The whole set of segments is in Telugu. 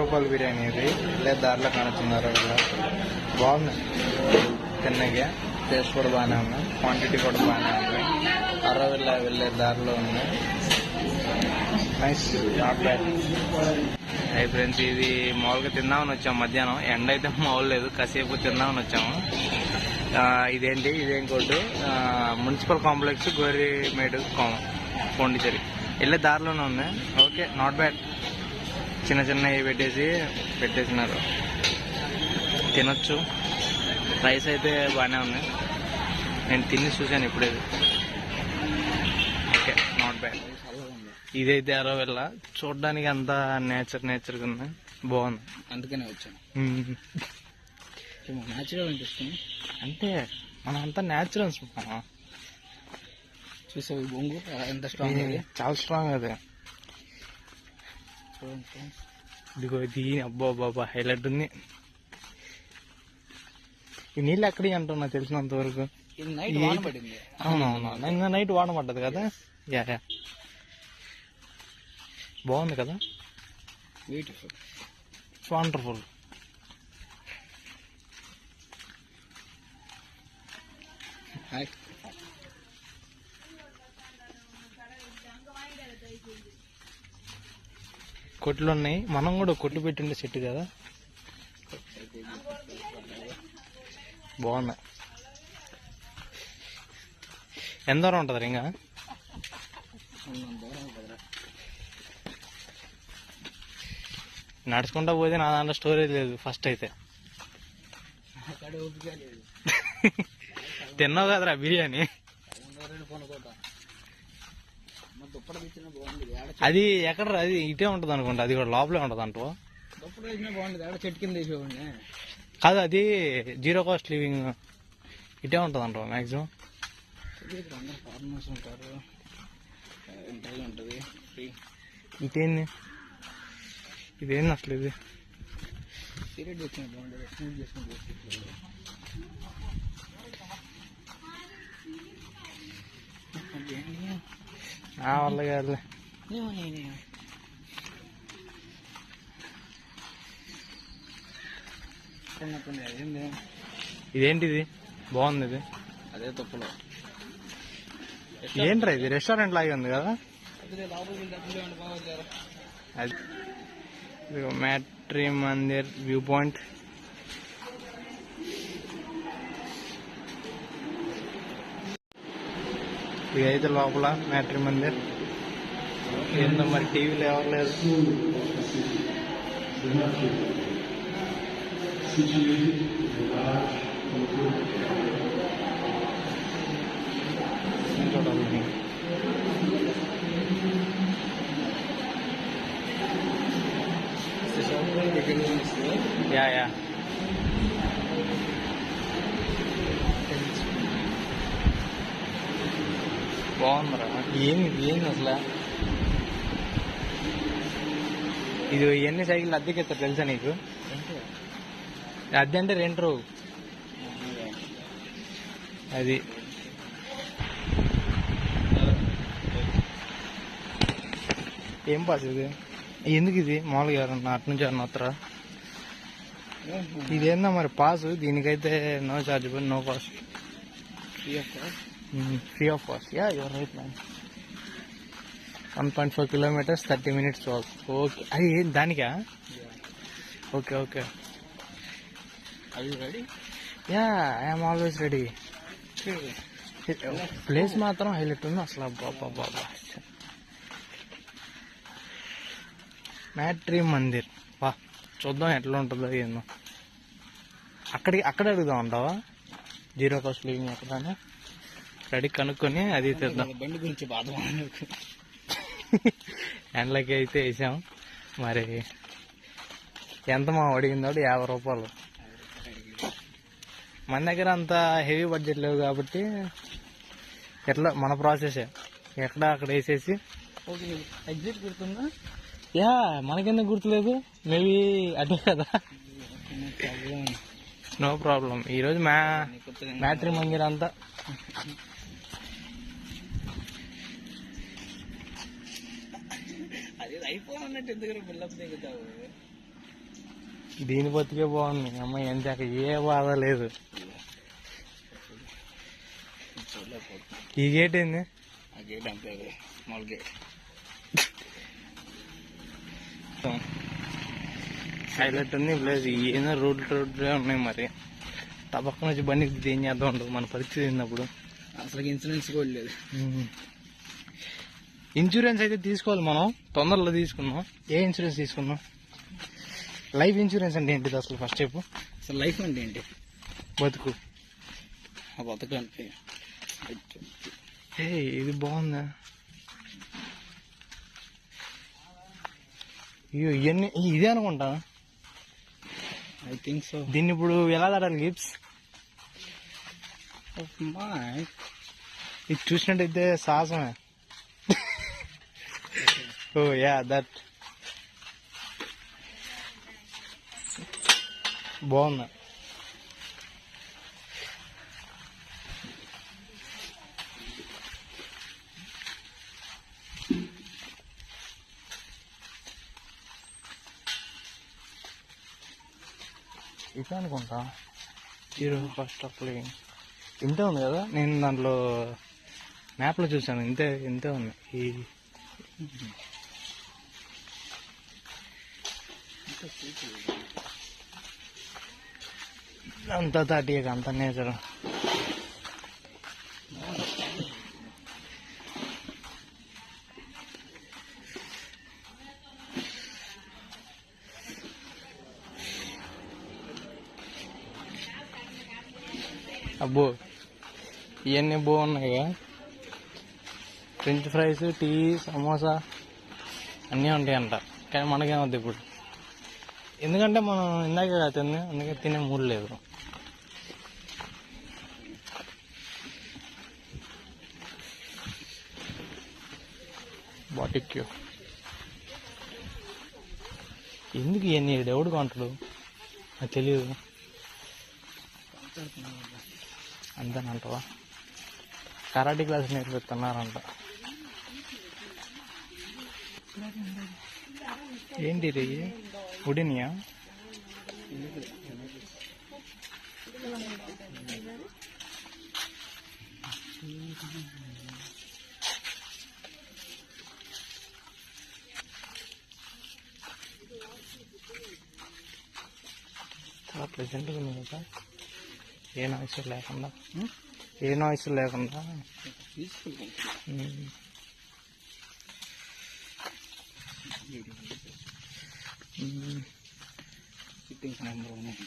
రూపాయల బిర్యానీ ఇది లేదు దారిలో కనుక్కున్నారు వీళ్ళు. బాగుంది తిన్నగా, టేస్ట్ కూడా బాగానే ఉంది, క్వాంటిటీ కూడా బాగానే ఉంది. అరవిల్లా వెళ్ళే దారిలో ఉంది. Nice, not bad. Hi friends, ఇది మామూలుగా తిందామని వచ్చాము మధ్యాహ్నం. ఎండ అయితే మామూలు లేదు, కాసేపు తిందామని వచ్చాము. ఇదేం కొట్టు మున్సిపల్ కాంప్లెక్స్ గోరిమేడు పాండిచేరి వెళ్ళే దారిలోనే ఉంది. Okay, not bad. చిన్న చిన్నవి పెట్టేసినారు, తినొచ్చు. రైస్ అయితే బాగానే ఉంది, నేను తిని చూశాను ఇప్పుడే. Okay, not bad. ఇదైతే అరవెళ్ళ చూడడానికి అంతా నేచర్గా ఉంది, బాగుంది, అందుకనే వచ్చాను. న్యాచురల్ అనిపిస్తుంది అంటే మనం అంతా న్యాచురల్స్ చూసావు. బొంగు ఎంత స్ట్రాంగ్, చాలా స్ట్రాంగ్ అది. ఇదిగో ఇది అబ్బా బాబా హైలైట్ ఉంది. ఈ నీళ్ళు ఎక్కడి అంటున్నా తెలిసినంత వరకు. అవునవును, నిన్న నైట్ వాన పడ్డది కదా. యా, బాగుంది కదా, బ్యూటిఫుల్, వండర్ఫుల్. కొట్లు ఉన్నాయి, మనం కూడా కొట్లు పెట్టిండే సెట్ కదా. బాగుంది. ఎంత దూరం ఉంటుంది ఇంకా? నడుచుకుంటా పోతే నా దాంట్లో స్టోరేజ్ లేదు ఫస్ట్ అయితే. తిన్నావు కదరా బిర్యానీ. అది ఎక్కడ, అది ఇటే ఉంటది అనుకుంటా, అది కూడా లోపలే ఉంటది అంటూ. చెట్టు కింద వేసేవాడిని కాదు, అది జీరో కాస్ట్ లివింగ్ ఇటే ఉంటది అంట మ్యాక్సిమం. ఫార్మర్స్ ఉంటారు, ఉంటుంది. ఇటేంది, ఇదేంది అసలు? ఇది పీరియడ్ వచ్చిన బాగుంటుంది, స్మూత్ చేసుకుంటే నా వల్ల కాదులే. ఇదేంటిది, బాగుంది ఇది. అదే తప్పులో ఏంట్రా ఇది, రెస్టారెంట్ లాగే ఉంది కదా. అది మ్యాట్రీ మందిర్ వ్యూ పాయింట్. ఇదైతే లోపల మ్యాట్రీ మందిర్. ఏందో మరి టీవీలో ఎవరు లేదు. చూడాలి. యా యా, బాగుందిరా. ఏంది అసలు ఇది? ఎన్ని సైకిల్ అద్దెకి ఎత్తారు తెలుసా నీకు? అద్దె అంటే రెంట్. అది ఏం పాస్ ఇది? ఎందుకు ఇది? మామూలుగా ఎవరన్నా అటు నుంచి ఎవరన్నా వస్తారా? ఇదేందా మరి పాస్? దీనికైతే no chargeable, no cost, free of cost. Yeah, your right man. 1.4 kilometers, 30 minutes walk. Okay, అది దానికా? Okay okay. Are you ready? Yeah, I'm always ready. Place మాత్రం హైలైట్ ఉంది అసలు. బాబా, మ్యాట్రీ మందిర్. వా, చూద్దాం ఎట్లా ఉంటుందో ఏందో. అక్కడ అడుగుదాం అంటావా? జీరో కాస్ట్ లివింగ్ ఎక్కడ రెడీ కనుక్కొని అది తెద్దాం. బండి గురించి బాధ ఎండ్లకి అయితే వేసాం. మరి ఎంత మా అడిగిందాడు? 50 రూపాయలు. మన దగ్గర అంత హెవీ బడ్జెట్ లేవు కాబట్టి ఎట్లా మన ప్రాసెసే, అక్కడ వేసేసి. ఎగ్జిట్ గుర్తుందా? యా, మనకెందుకు గుర్తులేదు? మేబీ అదే కదా. No problem. ఈరోజు మ్యాట్రీ మందిర్ అంతా అది ఐఫోన్ అన్నట్టు ఎందుకు బిల్డప్ దిగుతావు? దీని బతికే బాగుంది అమ్మాయి, ఎంత ఏ బాధ లేదు. ఈ గేట్ ఏంది? ఆ గేట్ అంతే స్మాల్ గేట్. హైలైట్ ఉంది ప్లేస్. ఏదో రోడ్లే ఉన్నాయి మరి. తప్పకుండా వచ్చి బండి ఏం చేద్దాం ఉండదు మన పరిస్థితి ఉన్నప్పుడు. అసలు ఇన్సూరెన్స్ కూడా లేదు. ఇన్సూరెన్స్ అయితే తీసుకోవాలి మనం, తొందరలో తీసుకున్నాం. ఏ ఇన్సూరెన్స్ తీసుకున్నాం? లైఫ్ ఇన్సూరెన్స్ అంటే ఏంటిది అసలు ఫస్ట్ చెప్పు. అసలు లైఫ్ అంటే ఏంటి? బతుకు. ఆ బతుకు అంటే ఇది బాగుందా? అయ్యో ఇవన్నీ ఇదే అనుకుంటా. I think so. దీన్ని ఇప్పుడు ఎలా దాటాలి గిప్స్? ఇది చూసినట్టయితే సాహసమే. ఓ యా దట్ బాగుందా? ఇదే అనుకుంటా. హీరో ఫస్ట్ అప్లై ఇంతే ఉంది కదా, నేను దాంట్లో మ్యాప్లో చూసాను. ఇంతే ఉంది. అంతా తాటియక అంత నేచర్. అబ్బో ఇవన్నీ బాగున్నాయిగా. ఫ్రెంచ్ ఫ్రైస్, టీ, సమోసా అన్నీ ఉంటాయంట. కానీ మనకేమవుద్ది ఇప్పుడు, ఎందుకంటే మనం ఇందాకే తింది, అందుకే తినే మూడు లేదు. బాటిక్యూ ఎందుకు ఇవన్నీ ఎవడు కొంటాడు నాకు తెలియదు. అంతేనంటవా? కరాటే క్లాస్ నేర్పిస్తున్నారంట. ఏంటి రే ఉడినియా? చాలా ప్రెజెంట్గా ఉంది కదా, ఏ నాయిస్ లేకుండా. ఏ నాయిస్ లేకుండా. సిట్టింగ్స్ నెంబర్ ఉన్నాయి.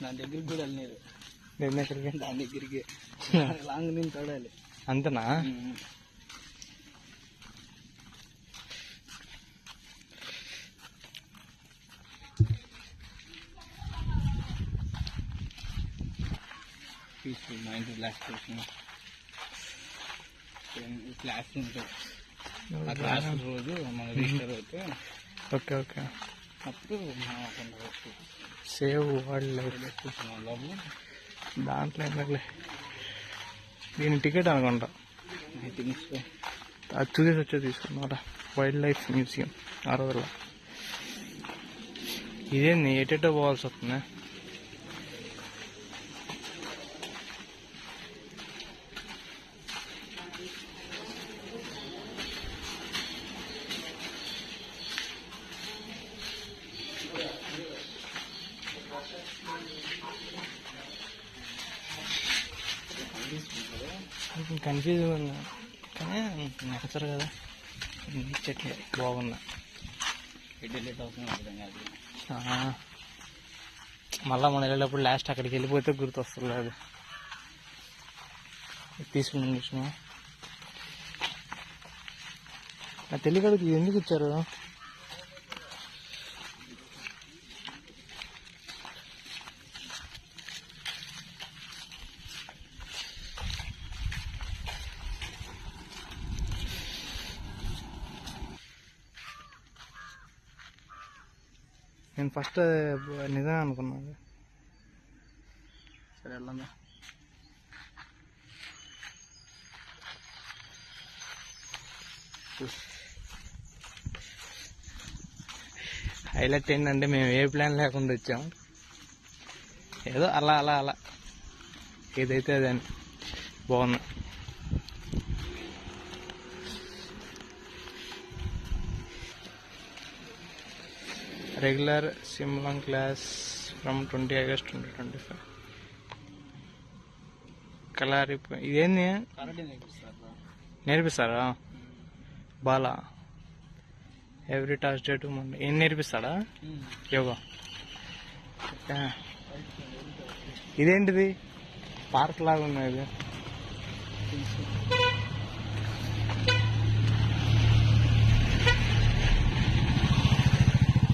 దాని దగ్గరికి కూడా వెళ్ళలేదు. దాని దగ్గరికి లాంగ్ నేను చూడాలి. అంతనా? Peaceful mind relaxation. క్లాస్ ఉంటుంది, ఆ క్లాస్ రోజు మన రిజిస్టర్ అయితే ఓకే ఓకే. అప్పుడు సేవ్ వరల్డ్ లైఫ్ లోపల దాంట్లో ఎందుకులే. దీని టికెట్ అనుకుంటా. I think so. అది చూసేసి వచ్చే తీసుకున్నారా. Wild life museum 60. ఇదేంది ఎటెటో పోవాల్సి వస్తుంది. కన్ఫ్యూజ్గా ఉంది కానీ నేచర్ కదా, చెట్లు బాగున్నా. ఎడ్యులేట్ అవుతుంది అర్థం కాదు. మళ్ళీ మనం వెళ్ళేటప్పుడు లాస్ట్ అక్కడికి వెళ్ళిపోతే గుర్తొస్తుంది అది. తీసుకున్నాం చూసినా. నా తెలియకడికి ఎందుకు ఇచ్చారు? నేను ఫస్ట్ నిజం అనుకున్నాను. సరే వెళ్దాం. హైలైట్ ఏంటంటే మేము ఏ ప్లాన్ లేకుండా వచ్చాం, ఏదో అలా అలా అలా ఏదైతే అదని బాగుంది. రెగ్యులర్ సిమ్లాంగ్ క్లాస్ ఫ్రమ్ 20 August 2025. కలారి ఇదేంది నేర్పిస్తారా? బాలా ఎవ్రీ థర్స్డే టు మండే ఏం నేర్పిస్తాడా? యోగా. ఇదేంటిది పార్క్ లాగా ఉన్నది.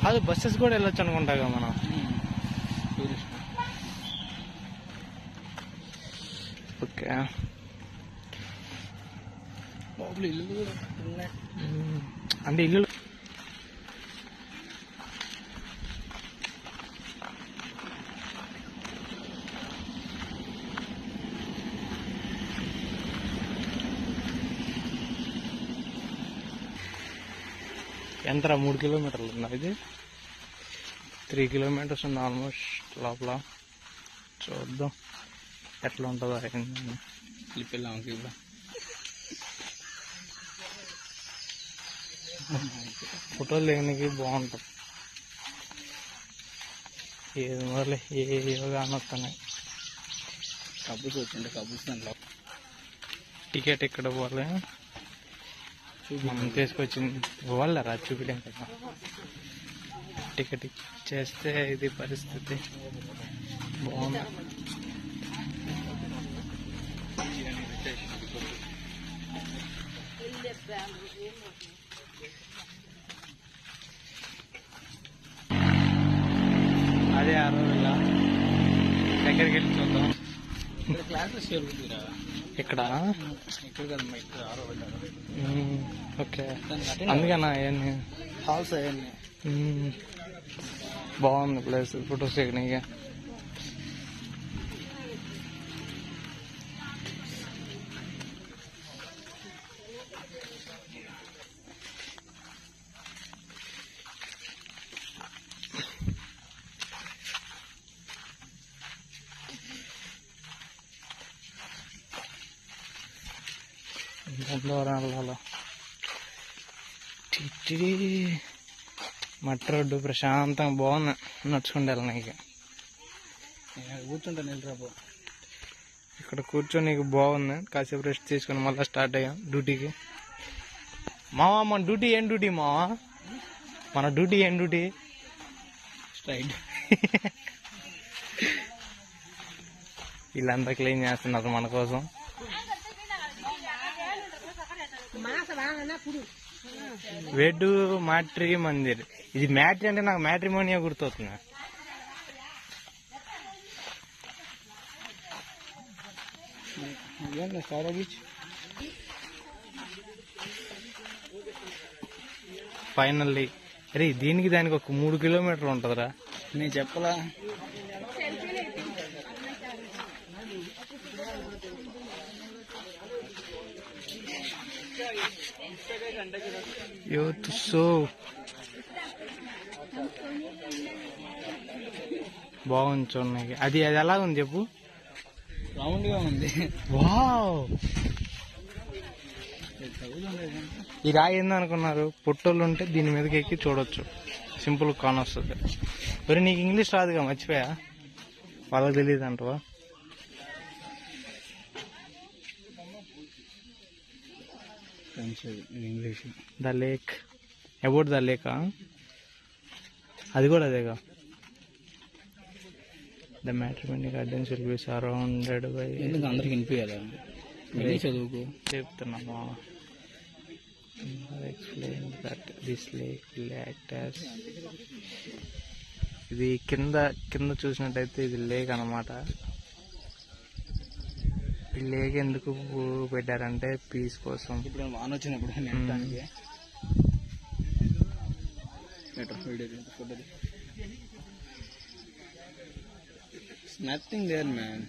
అది బస్సెస్ కూడా వెళ్ళొచ్చు అనుకుంటా కదా మనం. ఓకే, ఇల్లు కూడా ఉన్నాయి. అంటే ఇల్లు ఎంత 3 kilometers ఉందా? ఇది 3 kilometers ఉంది ఆల్మోస్ట్ లోపల. చూద్దాం ఎట్లా ఉంటుందో. వెళ్ళాము ఫోటోలు దిగడానికి బాగుంటుంది. ఏది మొదలే ఏ యోగా అనొస్తున్నాయి. కబుల్స్ వచ్చిండే కబుల్స్ దాంట్లో టికెట్ ఎక్కడ పోలే మనం తీసుకొచ్చింది పోవాలరా చూపించాం కదా. టికెట్ చేస్తే ఇది పరిస్థితి బాగుంది. అదే 60 దగ్గరికి వెళ్ళి చూద్దాం. క్లాసెస్ జరుగుతుందిరా ఇక్కడ. ఇక్కడ కదమ్మా, ఇక్కడ 6 ఓకే, అందుకనా అవన్నీ హాల్స్ అవన్నీ. బాగుంది ప్లేస్ ఫొటోస్ దిగడానికి. మట్టి రోడ్డు ప్రశాంతంగా బాగుంది నడుచుకుంటూ వెళ్ళడానికి. కూర్చుంటా నిలరాబో. ఇక్కడ కూర్చొని నీకు బాగుంది. కాసేపు రెస్ట్ తీసుకుని మళ్ళీ స్టార్ట్ అయ్యాం డ్యూటీకి. మావా మన డ్యూటీ ఏం డ్యూటీ మావా? మన డ్యూటీ ఏం డ్యూటీ? స్ట్రైట్. వీళ్ళంతా క్లీన్ చేస్తున్నారు మన కోసం. వెడ్ మ్యాట్రీ మందిర్. ఇది మ్యాట్రీ అంటే నాకు మ్యాట్రిమోనియా గుర్తవుతుంది. సారా బీచ్ ఫైనల్లీ. అరే దీనికి దానికి ఒక 3 kilometers ఉంటుందిరా. నేను చెప్పలా. సో బాగుంది చూడండి. అది అది ఎలా ఉంది చెప్పు? రౌండ్ గా ఉంది. వావ్, ఈ రాయి ఏందనుకున్నారు? పుట్టోళ్ళు ఉంటే దీని మీదకి ఎక్కి చూడొచ్చు. సింపుల్ కానొస్తుంది. మరి నీకు ఇంగ్లీష్ రాదుగా, మర్చిపోయా? వాళ్ళకి తెలియదు అంటవా? English. The lake, about the లేకా? అది కూడా అదేగా. The matrimony gardens will be surrounded by. ఎందుకు అందరికి వినిపించాలా? చదువుకు చెప్తున్నామా? Explain that this lake will act as. ఇది కింద కింద చూసినట్టయితే ఇది లేక్ అన్నమాట. ఈ లేక్ ఎందుకు పెట్టారంటే పీస్ కోసం. ఇప్పుడు వాన వచ్చినప్పుడు నథింగ్ దేర్ మ్యాన్.